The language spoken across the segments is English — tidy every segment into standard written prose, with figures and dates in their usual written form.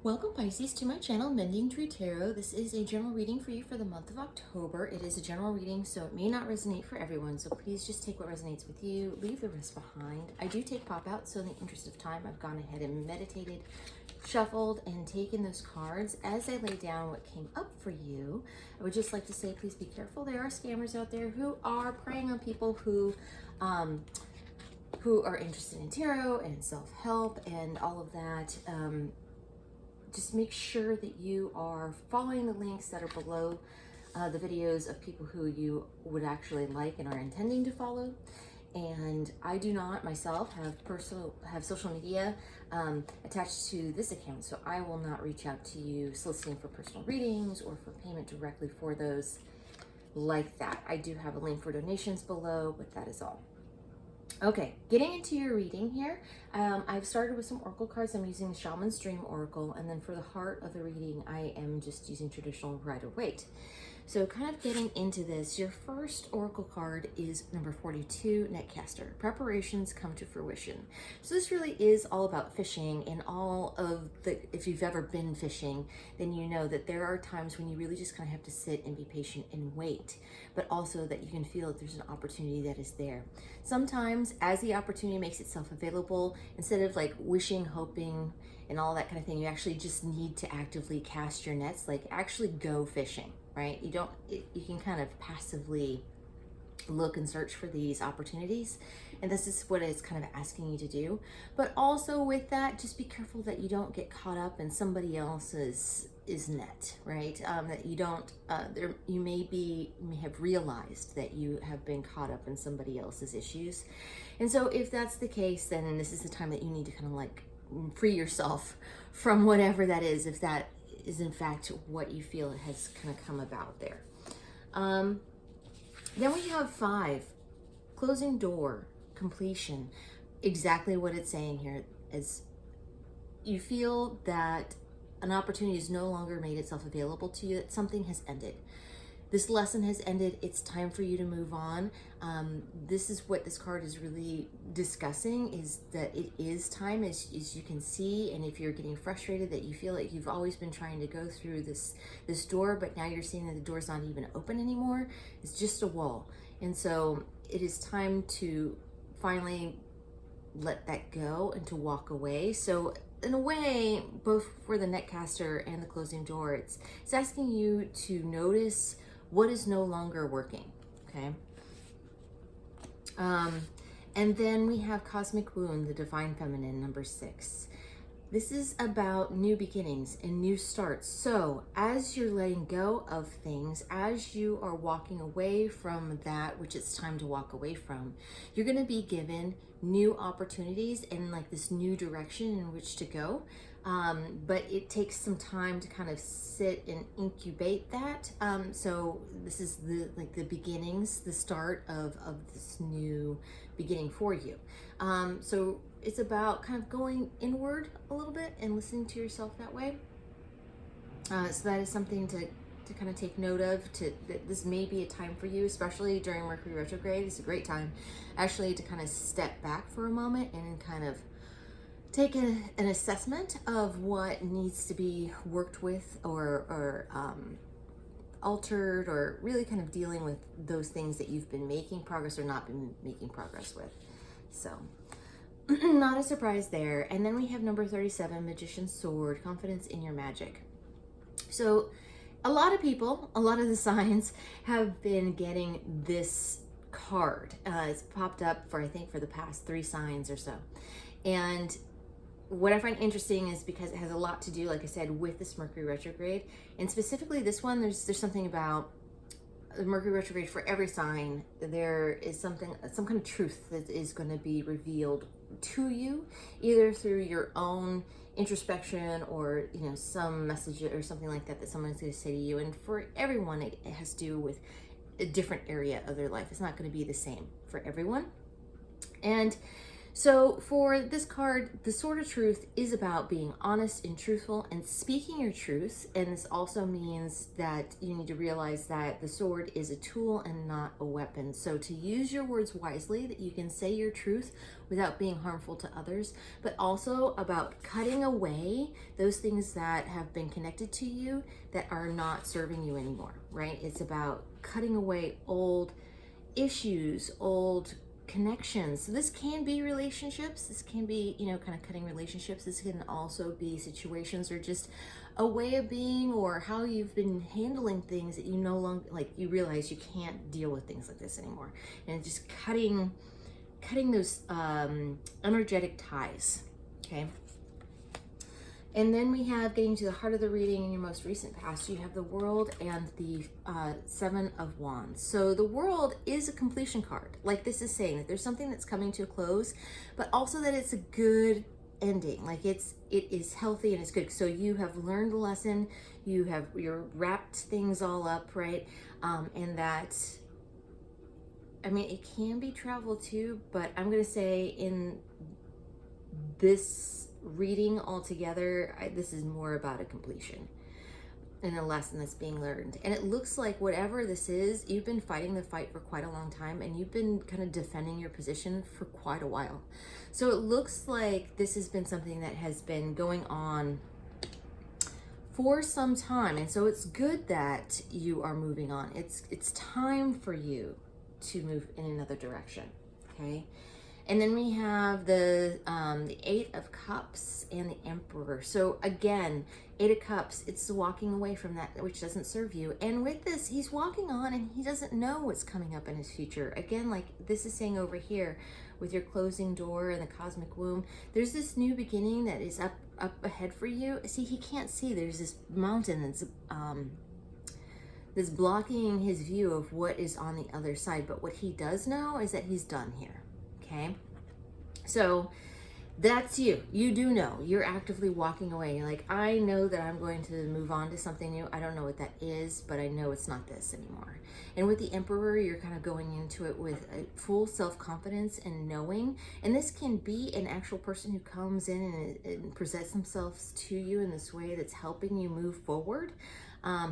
Welcome Pisces to my channel, Mending Tree Tarot. This is a general reading for you for the month of October. It is a general reading, so it may not resonate for everyone, so please just take what resonates with you, leave the rest behind. I do take pop-outs, so in the interest of time, I've gone ahead and meditated, shuffled, and taken those cards. As I lay down what came up for you, I would just like to say, please be careful. There are scammers out there who are preying on people who are interested in tarot and self-help and all of that. Just make sure that you are following the links that are below the videos of people who you would actually like and are intending to follow. And I do not myself have social media attached to this account, so I will not reach out to you soliciting for personal readings or for payment directly for those like that. I do have a link for donations below, but that is all. Okay, getting into your reading here, I've started with some oracle cards. I'm using the Shaman's Dream Oracle, and then for the heart of the reading, I am just using traditional Rider-Waite. So kind of getting into this, your first oracle card is number 42, Netcaster. Preparations come to fruition. So this really is all about fishing, and all of the, if you've ever been fishing, then you know that there are times when you really just kind of have to sit and be patient and wait, but also that you can feel that there's an opportunity that is there. Sometimes as the opportunity makes itself available, instead of like wishing, hoping, and all that kind of thing, you actually just need to actively cast your nets, like actually go fishing, right? You can kind of passively look and search for these opportunities, and this is what it's kind of asking you to do. But also with that, just be careful that you don't get caught up in somebody else's net, right? That you don't, you may have realized that you have been caught up in somebody else's issues. And so if that's the case, then this is the time that you need to kind of like free yourself from whatever that is, if that is in fact what you feel has kind of come about there. Then we have 5, closing door, completion. Exactly what it's saying here is you feel that an opportunity has no longer made itself available to you, that something has ended. This lesson has ended. It's time for you to move on. This is what this card is really discussing, is that it is time, as you can see. And if you're getting frustrated that you feel like you've always been trying to go through this door, but now you're seeing that the door's not even open anymore, it's just a wall. And so it is time to finally let that go and to walk away. So in a way, both for the Netcaster and the closing door, it's asking you to notice what is no longer working, okay? And then we have Cosmic Wound, the Divine Feminine, number 6. This is about new beginnings and new starts. So as you're letting go of things, as you are walking away from that which it's time to walk away from, you're going to be given new opportunities and like this new direction in which to go. But it takes some time to kind of sit and incubate that. So this is the beginnings, the start of this new beginning for you. So it's about kind of going inward a little bit and listening to yourself that way. So that is something to kind of take note of, that this may be a time for you, especially during Mercury retrograde. It's a great time actually to kind of step back for a moment and kind of take an assessment of what needs to be worked with or altered, or really kind of dealing with those things that you've been making progress or not been making progress with. So not a surprise there. And then we have number 37, Magician's Sword, confidence in your magic. So a lot of people, a lot of the signs have been getting this card. It's popped up for, I think, for the past 3 signs or so. And what I find interesting is because it has a lot to do, like I said, with this Mercury retrograde, and specifically this one, there's something about the Mercury retrograde for every sign. There is some kind of truth that is going to be revealed to you, either through your own introspection or some message or something like that someone's going to say to you. And for everyone, it has to do with a different area of their life. It's not going to be the same for everyone. And So for this card, the Sword of Truth is about being honest and truthful and speaking your truth. And this also means that you need to realize that the sword is a tool and not a weapon. So to use your words wisely, that you can say your truth without being harmful to others, but also about cutting away those things that have been connected to you that are not serving you anymore, right? It's about cutting away old issues, old connections. So this can be relationships. This can be, kind of cutting relationships. This can also be situations or just a way of being or how you've been handling things that you no longer, like, you realize you can't deal with things like this anymore. And just cutting those energetic ties, okay? And then we have, getting to the heart of the reading, in your most recent past, you have the World and the Seven of Wands. So the World is a completion card. Like this is saying that there's something that's coming to a close, but also that it's a good ending. Like it is healthy and it's good. So you have learned the lesson. You're wrapped things all up, right? And that, I mean, it can be travel too, but I'm going to say in this reading altogether, this is more about a completion and a lesson that's being learned. And it looks like whatever this is, you've been fighting the fight for quite a long time, and you've been kind of defending your position for quite a while. So it looks like this has been something that has been going on for some time, and so it's good that you are moving on. It's time for you to move in another direction, okay? And then we have the Eight of Cups and the Emperor. So again, Eight of Cups, it's walking away from that which doesn't serve you. And with this, he's walking on and he doesn't know what's coming up in his future. Again, like this is saying over here with your closing door and the cosmic womb, there's this new beginning that is up ahead for you. See, he can't see. There's this mountain that's blocking his view of what is on the other side. But what he does know is that he's done here. Okay, so that's you. You do know. You're actively walking away. You're like, I know that I'm going to move on to something new. I don't know what that is, but I know it's not this anymore. And with the Emperor, you're kind of going into it with a full self-confidence and knowing. And this can be an actual person who comes in and presents themselves to you in this way that's helping you move forward.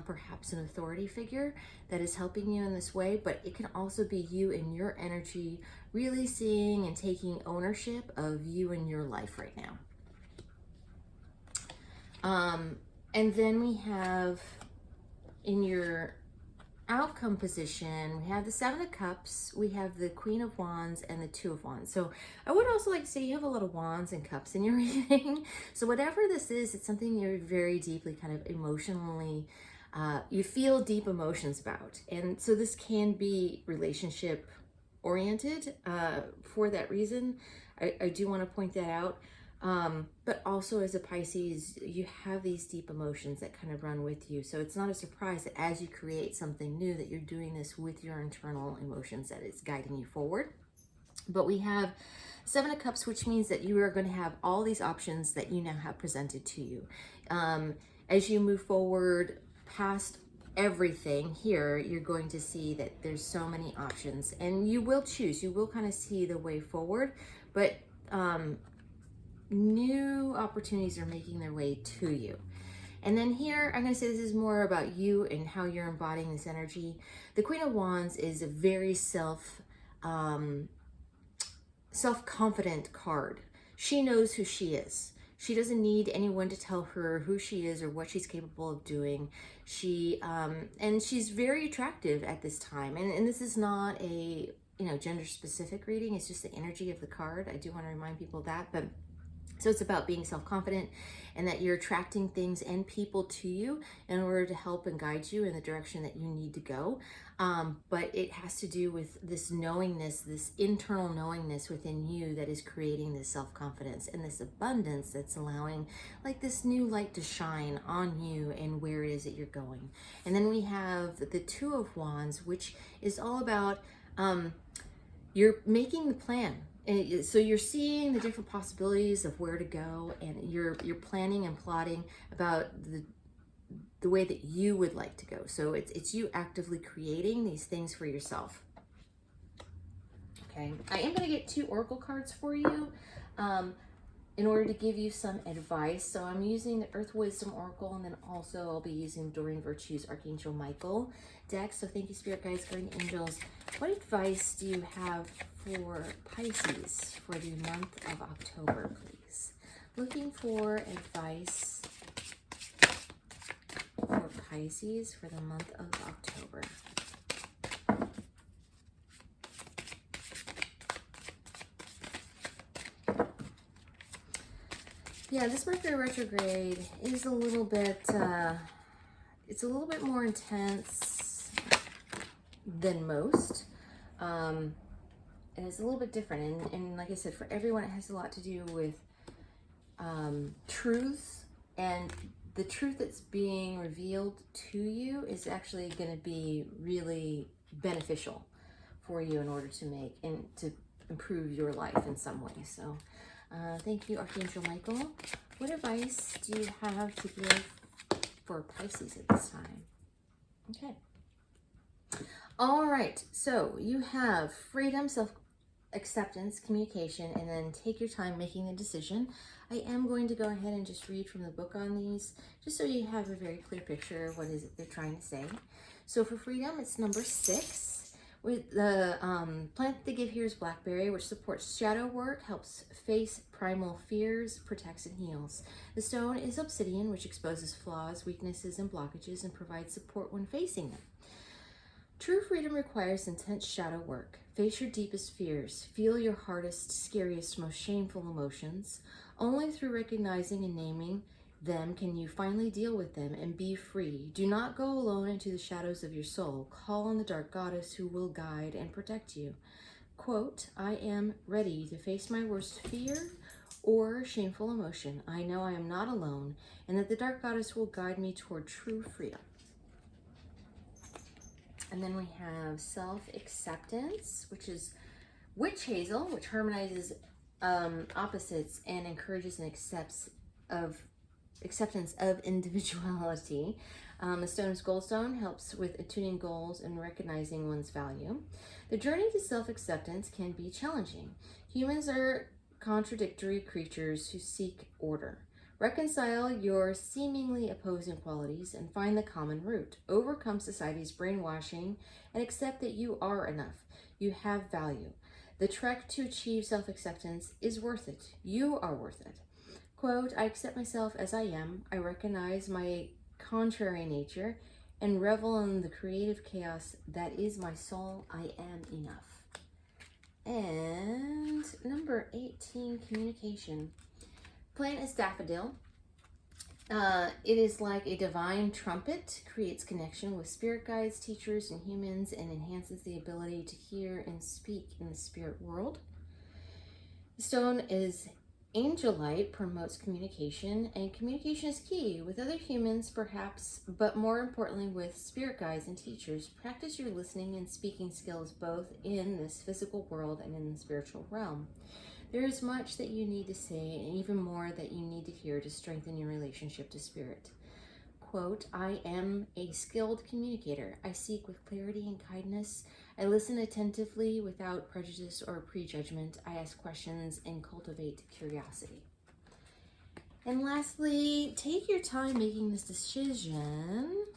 Perhaps an authority figure that is helping you in this way, but it can also be you and your energy really seeing and taking ownership of you and your life right now. And then we have in your outcome position, we have the Seven of Cups, we have the Queen of Wands, and the Two of Wands. So I would also like to say you have a lot of wands and cups in your reading. So whatever this is, it's something you're very deeply kind of emotionally, you feel deep emotions about. And so this can be relationship oriented for that reason. I do want to point that out. But also as a Pisces, you have these deep emotions that kind of run with you. So it's not a surprise that as you create something new that you're doing this with your internal emotions that is guiding you forward. But we have Seven of Cups, which means that you are going to have all these options that you now have presented to you. As you move forward past everything here, you're going to see that there's so many options and you will choose. You will kind of see the way forward, but new opportunities are making their way to you. And then here, I'm going to say this is more about you and how you're embodying this energy. The Queen of Wands is a very self-confident card. She knows who she is. She doesn't need anyone to tell her who she is or what she's capable of doing. And she's very attractive at this time. And this is not a, gender specific reading. It's just the energy of the card. I do want to remind people of that, but so it's about being self-confident and that you're attracting things and people to you in order to help and guide you in the direction that you need to go. But it has to do with this knowingness, this internal knowingness within you that is creating this self-confidence and this abundance that's allowing like this new light to shine on you and where it is that you're going. And then we have the Two of Wands, which is all about you're making the plan. And so you're seeing the different possibilities of where to go, and you're planning and plotting about the way that you would like to go. So it's you actively creating these things for yourself. Okay, I am going to get 2 oracle cards for you in order to give you some advice. So I'm using the Earth Wisdom Oracle, and then also I'll be using the Doreen Virtues Archangel Michael deck. So thank you, Spirit Guides, Guardian Angels. What advice do you have for Pisces for the month of October, please? Looking for advice for Pisces for the month of October. Yeah, this Mercury retrograde is a little bit, it's a little bit more intense than most. And it's a little bit different. And like I said, for everyone, it has a lot to do with truths. And the truth that's being revealed to you is actually going to be really beneficial for you in order to make and to improve your life in some way. So thank you, Archangel Michael. What advice do you have to give for Pisces at this time? Okay. All right. So you have freedom, self-acceptance, communication, and then take your time making the decision. I am going to go ahead and just read from the book on these, just so you have a very clear picture of what is it they're trying to say. So for freedom, it's number 6. With the plant they give here is blackberry, which supports shadow work, helps face primal fears, protects and heals. The stone is obsidian, which exposes flaws, weaknesses, and blockages and provides support when facing them. True freedom requires intense shadow work. Face your deepest fears. Feel your hardest, scariest, most shameful emotions. Only through recognizing and naming them can you finally deal with them and be free. Do not go alone into the shadows of your soul. Call on the dark goddess who will guide and protect you. Quote, I am ready to face my worst fear or shameful emotion. I know I am not alone and that the dark goddess will guide me toward true freedom. And then we have self-acceptance, which is witch hazel, which harmonizes opposites and encourages and acceptance of individuality. The stone is goldstone, helps with attuning goals and recognizing one's value. The journey to self-acceptance can be challenging. Humans are contradictory creatures who seek order. Reconcile your seemingly opposing qualities and find the common root. Overcome society's brainwashing and accept that you are enough. You have value. The trek to achieve self-acceptance is worth it. You are worth it. Quote, I accept myself as I am. I recognize my contrary nature and revel in the creative chaos that is my soul. I am enough. And number 18, communication. Plant is daffodil. It is like a divine trumpet, creates connection with spirit guides, teachers, and humans, and enhances the ability to hear and speak in the spirit world. The stone is angelite, promotes communication, and communication is key with other humans, perhaps, but more importantly with spirit guides and teachers. Practice your listening and speaking skills both in this physical world and in the spiritual realm. There is much that you need to say and even more that you need to hear to strengthen your relationship to spirit. Quote, I am a skilled communicator. I seek with clarity and kindness. I listen attentively without prejudice or prejudgment. I ask questions and cultivate curiosity. And lastly, take your time making this decision.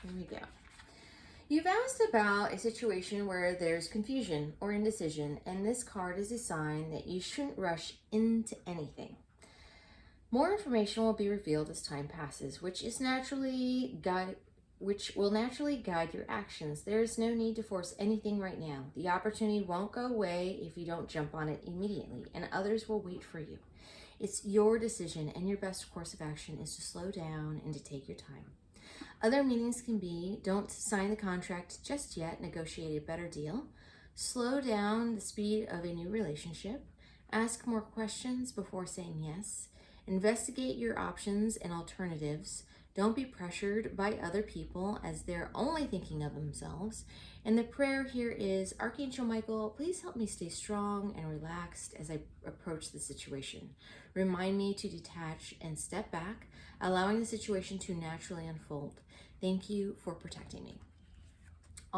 Here we go. You've asked about a situation where there's confusion or indecision, and this card is a sign that you shouldn't rush into anything. More information will be revealed as time passes, which will naturally guide your actions. There is no need to force anything right now. The opportunity won't go away if you don't jump on it immediately, and others will wait for you. It's your decision, and your best course of action is to slow down and to take your time. Other meanings can be, don't sign the contract just yet, negotiate a better deal, slow down the speed of a new relationship, ask more questions before saying yes, investigate your options and alternatives, don't be pressured by other people as they're only thinking of themselves. And the prayer here is, Archangel Michael, please help me stay strong and relaxed as I approach the situation. Remind me to detach and step back, allowing the situation to naturally unfold. Thank you for protecting me.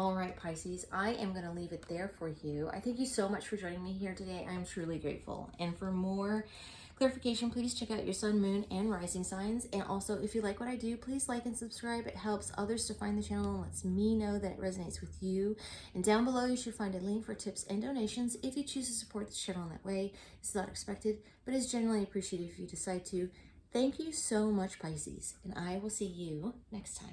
All right, Pisces, I am going to leave it there for you. I thank you so much for joining me here today. I'm truly grateful. And for more clarification, please check out your sun, moon, and rising signs. And also, if you like what I do, please like and subscribe. It helps others to find the channel and lets me know that it resonates with you. And down below, you should find a link for tips and donations if you choose to support this channel in that way. It's not expected, but is generally appreciated if you decide to. Thank you so much, Pisces, and I will see you next time.